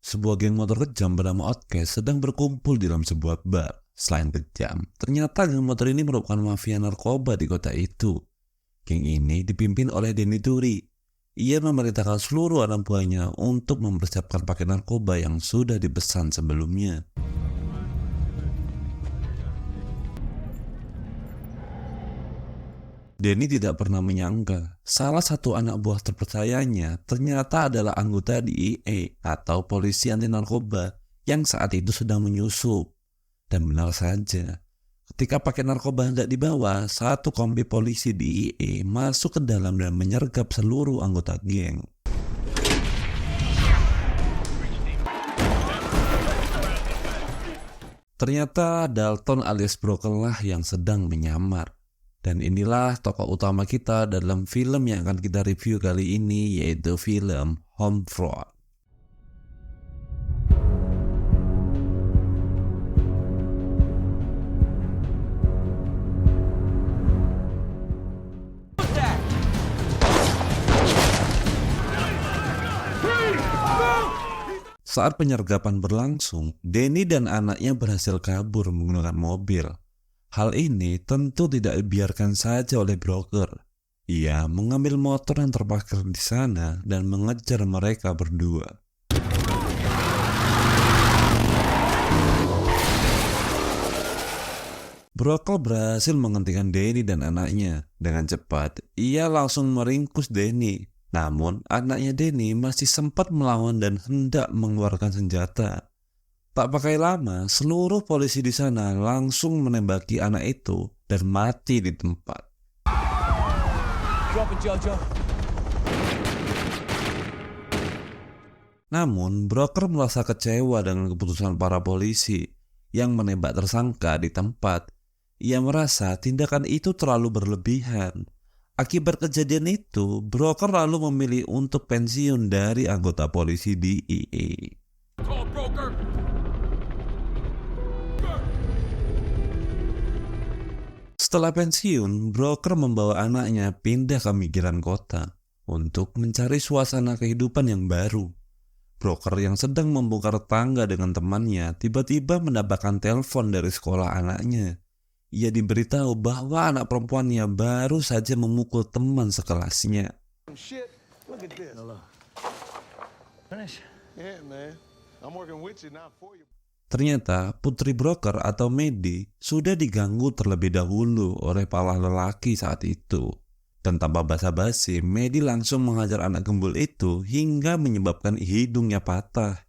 Sebuah geng motor kejam bernama Outcast sedang berkumpul di dalam sebuah bar. Selain kejam, ternyata geng motor ini merupakan mafia narkoba di kota itu. Geng ini dipimpin oleh Denny Turi. Ia memerintahkan seluruh anak buahnya untuk mempersiapkan paket narkoba yang sudah dipesan sebelumnya. Denny tidak pernah menyangka salah satu anak buah terpercayanya ternyata adalah anggota DEA atau polisi anti narkoba yang saat itu sedang menyusup. Dan benar saja, ketika paket narkoba hendak dibawa, satu kompi polisi DEA masuk ke dalam dan menyergap seluruh anggota geng. Ternyata Dalton alias Broker lah yang sedang menyamar. Dan inilah tokoh utama kita dalam film yang akan kita review kali ini, yaitu film Homefront. Saat penyergapan berlangsung, Denny dan anaknya berhasil kabur menggunakan mobil. Hal ini tentu tidak dibiarkan saja oleh Broker. Ia mengambil motor yang terparkir di sana dan mengejar mereka berdua. Broker berhasil menghentikan Denny dan anaknya. Dengan cepat, ia langsung meringkus Denny. Namun, anaknya Denny masih sempat melawan dan hendak mengeluarkan senjata. Tak pakai lama, seluruh polisi di sana langsung menembaki anak itu dan mati di tempat. Namun, Broker merasa kecewa dengan keputusan para polisi yang menembak tersangka di tempat. Ia merasa tindakan itu terlalu berlebihan. Akibat kejadian itu, Broker lalu memilih untuk pensiun dari anggota polisi DEA. Setelah pensiun, Broker membawa anaknya pindah ke pinggiran kota untuk mencari suasana kehidupan yang baru. Broker yang sedang membongkar tangga dengan temannya tiba-tiba mendapatkan telepon dari sekolah anaknya. Ia diberitahu bahwa anak perempuannya baru saja memukul teman sekelasnya. Ternyata putri Broker atau Maddie sudah diganggu terlebih dahulu oleh para lelaki saat itu. Dan tanpa basa-basi, Maddie langsung menghajar anak gembul itu hingga menyebabkan hidungnya patah.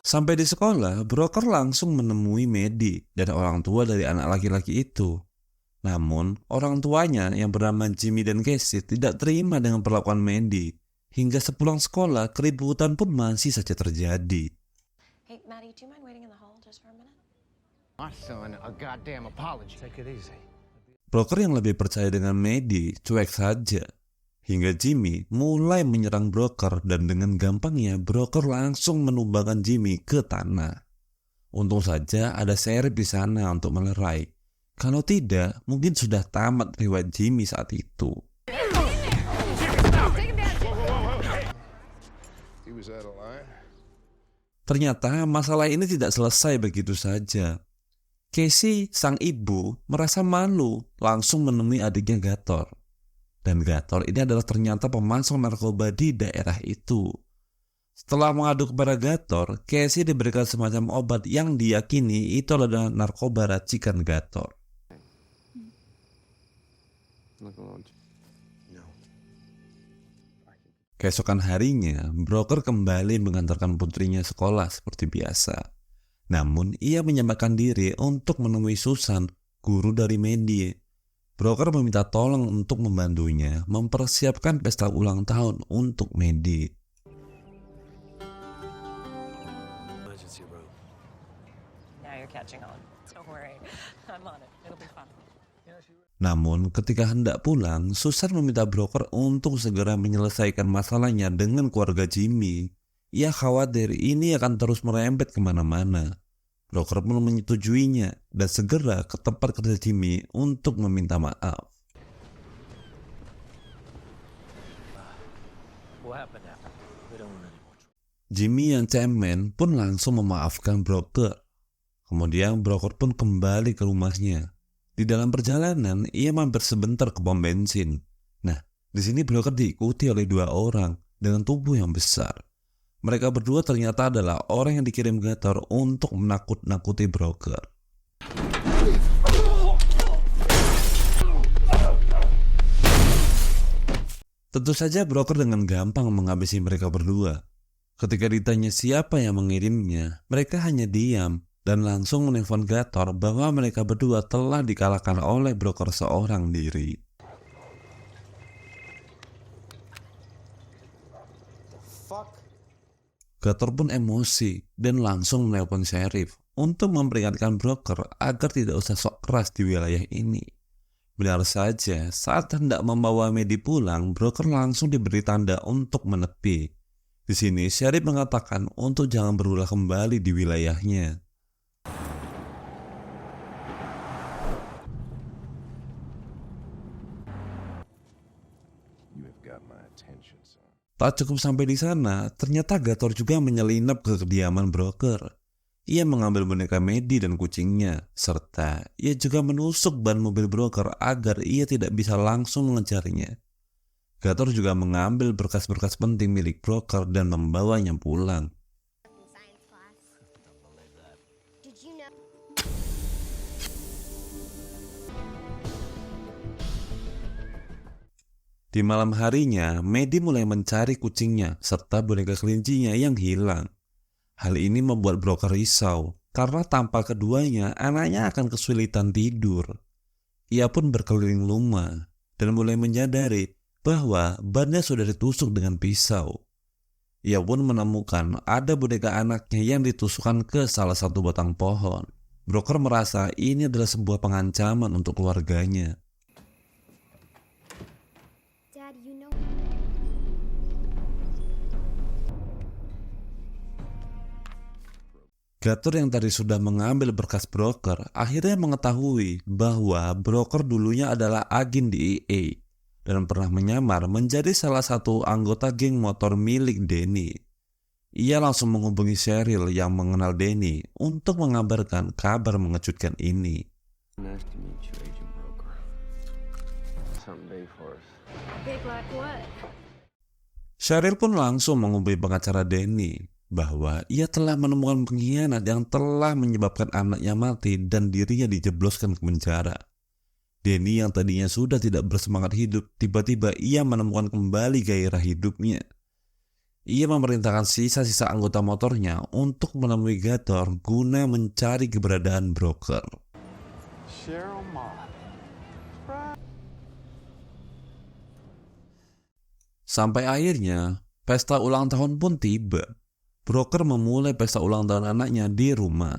Sampai di sekolah, Broker langsung menemui Maddie dan orang tua dari anak laki-laki itu. Namun, orang tuanya yang bernama Jimmy dan Casey tidak terima dengan perlakuan Maddie. Hingga sepulang sekolah, keributan pun masih saja terjadi. Hey, Maddie, do you mind waiting in the hall just for a minute? My son, a goddamn apology. Take it easy. Broker yang lebih percaya dengan Maddie cuek saja. Hingga Jimmy mulai menyerang Broker dan dengan gampangnya Broker langsung menumbangkan Jimmy ke tanah. Untung saja ada sheriff di sana untuk melerai. Kalau tidak, mungkin sudah tamat riwayat Jimmy saat itu. Ternyata masalah ini tidak selesai begitu saja. Casey, sang ibu, merasa malu langsung menemui adiknya Gator. Dan Gator ini adalah ternyata pemasok narkoba di daerah itu. Setelah mengadu kepada Gator, Casey diberikan semacam obat yang diyakini itu adalah narkoba racikan Gator. Keesokan harinya, Broker kembali mengantarkan putrinya sekolah seperti biasa. Namun, ia menyempatkan diri untuk menemui Susan, guru dari Maddie. Broker meminta tolong untuk membantunya mempersiapkan pesta ulang tahun untuk Maddie. Now you're catching on. Don't worry. I'm on it. It'll be fun. Namun ketika hendak pulang, Susan meminta Broker untuk segera menyelesaikan masalahnya dengan keluarga Jimmy. Ia khawatir ini akan terus merembet kemana-mana. Broker pun menyetujuinya dan segera ke tempat kerja Jimmy untuk meminta maaf. What happened now? We don't want any more trouble. Jimmy yang cemen pun langsung memaafkan broker. Kemudian broker pun kembali ke rumahnya. Di dalam perjalanan, ia mampir sebentar ke pom bensin. Nah, di sini broker diikuti oleh 2 orang dengan tubuh yang besar. Mereka berdua ternyata adalah orang yang dikirim Gator untuk menakut-nakuti broker. Tentu saja broker dengan gampang menghabisi mereka berdua. Ketika ditanya siapa yang mengirimnya, mereka hanya diam dan langsung menelpon Gator bahwa mereka berdua telah dikalahkan oleh broker seorang diri. Gator pun emosi dan langsung menelpon sheriff untuk memperingatkan broker agar tidak usah sok keras di wilayah ini. Benar saja, saat hendak membawa Maddie pulang, broker langsung diberi tanda untuk menepi. Di sini, sheriff mengatakan untuk jangan berulah kembali di wilayahnya. You have got my attention, son. Tak cukup sampai di sana, ternyata Gator juga menyelinap ke kediaman broker. Ia mengambil boneka Maddie dan kucingnya, serta ia juga menusuk ban mobil broker agar ia tidak bisa langsung mengejarnya. Gator juga mengambil berkas-berkas penting milik broker dan membawanya pulang. Science class. Did you know? Di malam harinya, Maddie mulai mencari kucingnya serta boneka kelincinya yang hilang. Hal ini membuat broker risau karena tanpa keduanya anaknya akan kesulitan tidur. Ia pun berkeliling rumah dan mulai menyadari bahwa bannya sudah ditusuk dengan pisau. Ia pun menemukan ada boneka anaknya yang ditusukkan ke salah satu batang pohon. Broker merasa ini adalah sebuah pengancaman untuk keluarganya. Dad, you know. Gator yang tadi sudah mengambil berkas broker akhirnya mengetahui bahwa broker dulunya adalah agen DEA dan pernah menyamar menjadi salah satu anggota geng motor milik Danny. Ia langsung menghubungi Cheryl yang mengenal Danny untuk mengabarkan kabar mengejutkan ini. Nice to meet you, Agent Broker. Something big for us. Big like what? Cheryl pun langsung menghubungi pengacara Danny bahwa ia telah menemukan pengkhianat yang telah menyebabkan anaknya mati dan dirinya dijebloskan ke penjara. Danny yang tadinya sudah tidak bersemangat hidup, tiba-tiba ia menemukan kembali gairah hidupnya. Ia memerintahkan sisa-sisa anggota motornya untuk menemui Gator guna mencari keberadaan broker. Cheryl Moss. Sampai akhirnya, pesta ulang tahun pun tiba. Broker memulai pesta ulang tahun anaknya di rumah.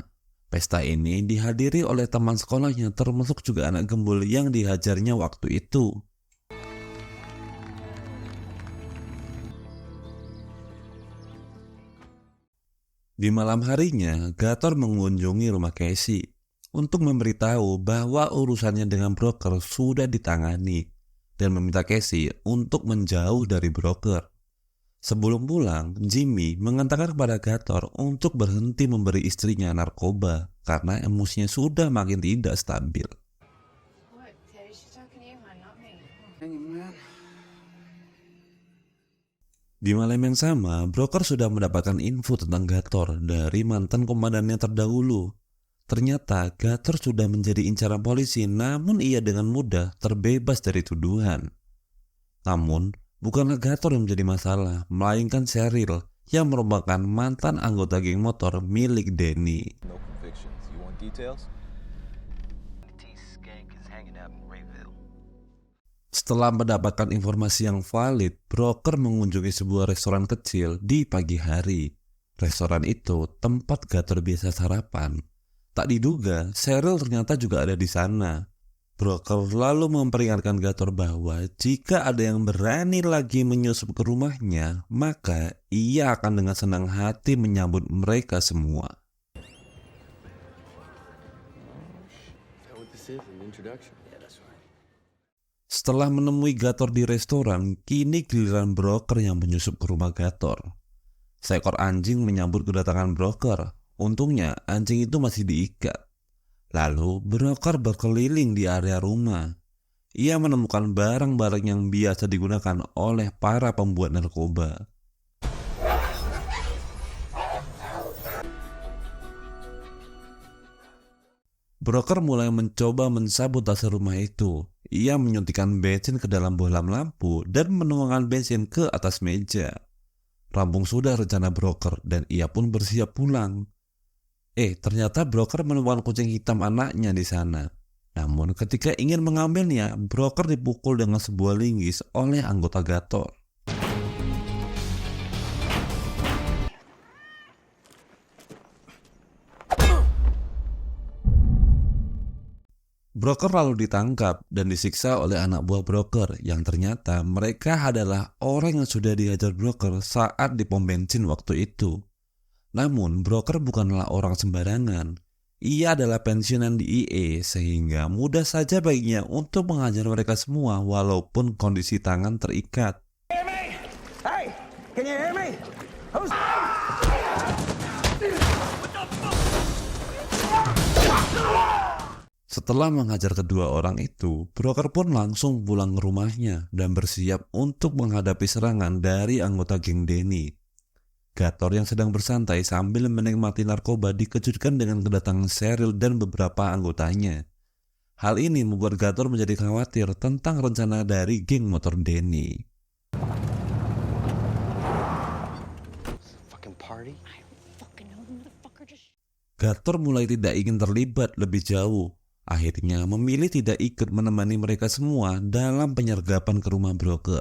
Pesta ini dihadiri oleh teman sekolahnya termasuk juga anak gembul yang dihajarnya waktu itu. Di malam harinya, Gator mengunjungi rumah Casey untuk memberitahu bahwa urusannya dengan broker sudah ditangani dan meminta Casey untuk menjauh dari broker. Sebelum pulang, Jimmy mengatakan kepada Gator untuk berhenti memberi istrinya narkoba karena emosinya sudah makin tidak stabil. What, Teddy? She's talking to you, hon, not me. Hey, man. Di malam yang sama, broker sudah mendapatkan info tentang Gator dari mantan komandannya terdahulu. Ternyata Gator sudah menjadi incaran polisi, namun ia dengan mudah terbebas dari tuduhan. Namun, bukanlah Gator yang menjadi masalah, melainkan Cheryl yang merupakan mantan anggota geng motor milik Danny. No convictions. You want details? Setelah mendapatkan informasi yang valid, broker mengunjungi sebuah restoran kecil di pagi hari. Restoran itu tempat Gator biasa sarapan. Tak diduga, Cheryl ternyata juga ada di sana. Broker lalu memperingatkan Gator bahwa jika ada yang berani lagi menyusup ke rumahnya, maka ia akan dengan senang hati menyambut mereka semua. Setelah menemui Gator di restoran, kini giliran broker yang menyusup ke rumah Gator. Seekor anjing menyambut kedatangan broker. Untungnya anjing itu masih diikat. Lalu broker berkeliling di area rumah. Ia menemukan barang-barang yang biasa digunakan oleh para pembuat narkoba. Broker mulai mencoba mensabotase rumah itu. Ia menyuntikkan bensin ke dalam bohlam lampu dan menuangkan bensin ke atas meja. Rampung sudah rencana broker dan ia pun bersiap pulang. Ternyata broker menemukan kucing hitam anaknya di sana. Namun ketika ingin mengambilnya, broker dipukul dengan sebuah linggis oleh anggota Gator. Broker lalu ditangkap dan disiksa oleh anak buah broker yang ternyata mereka adalah orang yang sudah dihajar broker saat di pom bensin waktu itu. Namun broker bukanlah orang sembarangan. Ia adalah pensiunan di IE sehingga mudah saja baginya untuk menghajar mereka semua walaupun kondisi tangan terikat. Hey, can you hear me? Who's... Setelah menghajar kedua orang itu, broker pun langsung pulang ke rumahnya dan bersiap untuk menghadapi serangan dari anggota geng Denny. Gator yang sedang bersantai sambil menikmati narkoba dikejutkan dengan kedatangan Cheryl dan beberapa anggotanya. Hal ini membuat Gator menjadi khawatir tentang rencana dari geng motor Denny. Fucking party? Gator mulai tidak ingin terlibat lebih jauh. Akhirnya memilih tidak ikut menemani mereka semua dalam penyergapan ke rumah broker.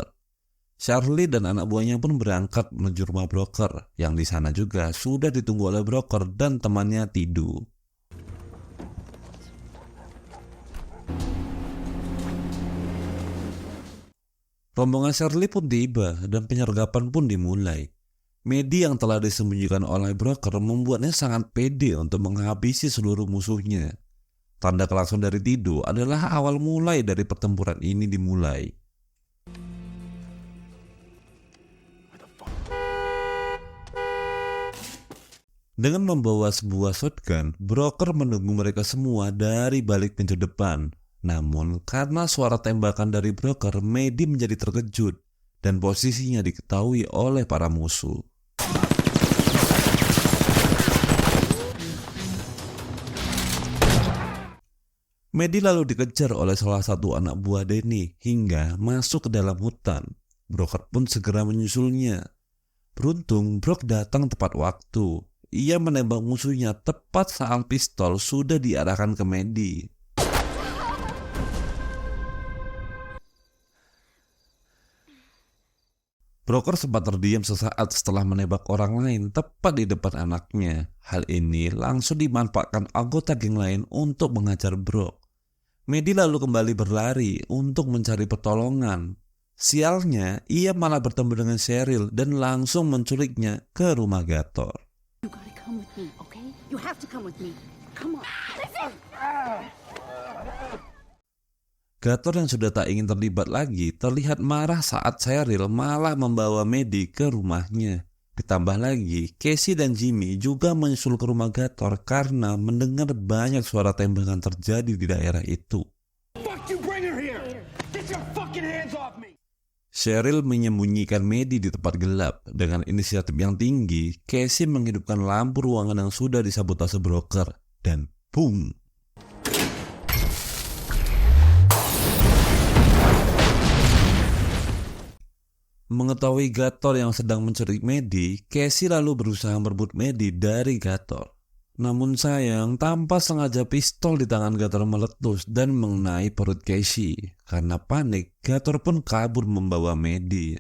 Charlie dan anak buahnya pun berangkat menuju rumah broker, yang di sana juga sudah ditunggu oleh broker dan temannya Tidu. Rombongan Charlie pun tiba dan penyergapan pun dimulai. Medi yang telah disembunyikan oleh broker membuatnya sangat pede untuk menghabisi seluruh musuhnya. Tanda klakson dari Tidu adalah awal mulai dari pertempuran ini dimulai. Dengan membawa sebuah shotgun, broker menunggu mereka semua dari balik pintu depan. Namun karena suara tembakan dari broker, Medi menjadi terkejut dan posisinya diketahui oleh para musuh. Medi lalu dikejar oleh salah satu anak buah Denny hingga masuk ke dalam hutan. Broker pun segera menyusulnya. Beruntung Brok datang tepat waktu. Ia menembak musuhnya tepat saat pistol sudah diarahkan ke Medi. Broker sempat terdiam sesaat setelah menembak orang lain tepat di depan anaknya. Hal ini langsung dimanfaatkan anggota geng lain untuk menghajar Brok. Medi lalu kembali berlari untuk mencari pertolongan. Sialnya, ia malah bertemu dengan Cheryl dan langsung menculiknya ke rumah Gator. You gotta come with me, okay? You have to come with me. Come on. Gator yang sudah tak ingin terlibat lagi terlihat marah saat Cheryl malah membawa Medi ke rumahnya. Ditambah lagi, Casey dan Jimmy juga menyusul ke rumah Gator karena mendengar banyak suara tembakan terjadi di daerah itu. Fuck you, bring her here! Get your fucking hands off me! Cheryl menyembunyikan Medi di tempat gelap. Dengan inisiatif yang tinggi, Casey menghidupkan lampu ruangan yang sudah disabotase broker. Dan boom! Mengetahui Gator yang sedang menculik Medi, Casey lalu berusaha merebut Medi dari Gator. Namun sayang, tanpa sengaja pistol di tangan Gator meletus dan mengenai perut Casey. Karena panik, Gator pun kabur membawa Medi.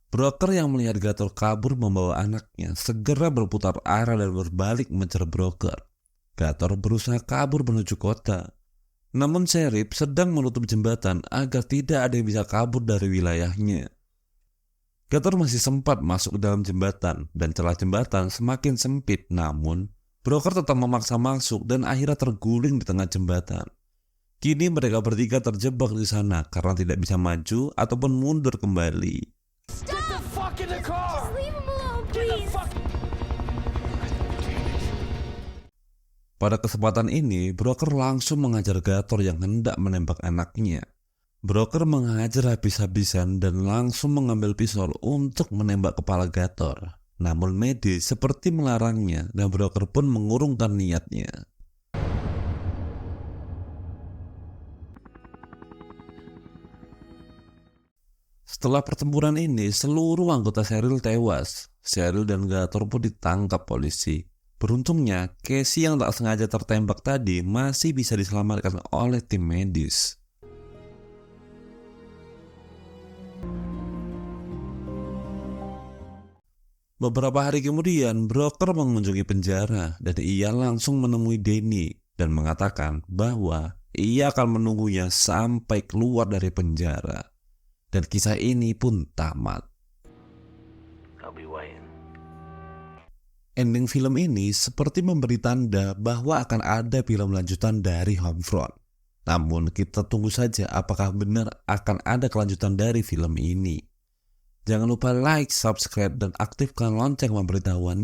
Broker yang melihat Gator kabur membawa anaknya segera berputar arah dan berbalik mengejar broker. Gator berusaha kabur menuju kota. Namun Sheriff sedang menutup jembatan agar tidak ada yang bisa kabur dari wilayahnya. Gator masih sempat masuk ke dalam jembatan dan celah jembatan semakin sempit, namun Broker tetap memaksa masuk dan akhirnya terguling di tengah jembatan. Kini mereka bertiga terjebak di sana karena tidak bisa maju ataupun mundur kembali. Get the fuck in the car! Just leave him alone, Get the please. fuck... Pada kesempatan ini, Broker langsung mengajar Gator yang hendak menembak anaknya. Broker mengajar habis-habisan dan langsung mengambil pisau untuk menembak kepala Gator. Namun medis seperti melarangnya dan Broker pun mengurungkan niatnya. Setelah pertempuran ini, seluruh anggota Cheryl tewas. Cheryl dan Gator pun ditangkap polisi. Beruntungnya, Casey yang tak sengaja tertembak tadi masih bisa diselamatkan oleh tim medis. Beberapa hari kemudian, Broker mengunjungi penjara dan ia langsung menemui Danny dan mengatakan bahwa ia akan menunggunya sampai keluar dari penjara. Dan kisah ini pun tamat. I'll be waiting. Ending film ini seperti memberi tanda bahwa akan ada film lanjutan dari Homefront. Namun kita tunggu saja apakah benar akan ada kelanjutan dari film ini. Jangan lupa like, subscribe, dan aktifkan lonceng pemberitahuan